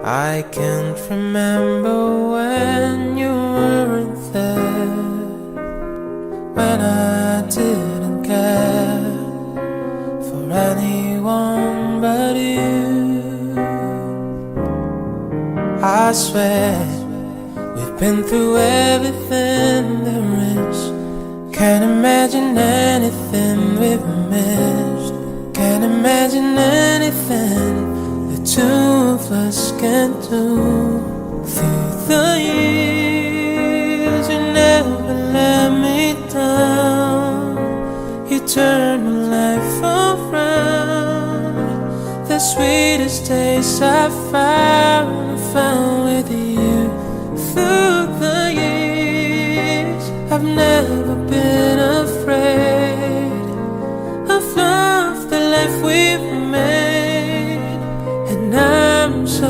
I can't remember when you weren't there, when I didn't care for anyone but you. I swear we've been through everything there is. Can't imagine anything we've missed. Can't imagine anything the two of us can do. Through the years you never let me down. You turned my life around. The sweetest days I found with you. Through the years I've never been afraid of love, the life we've made. And I'm so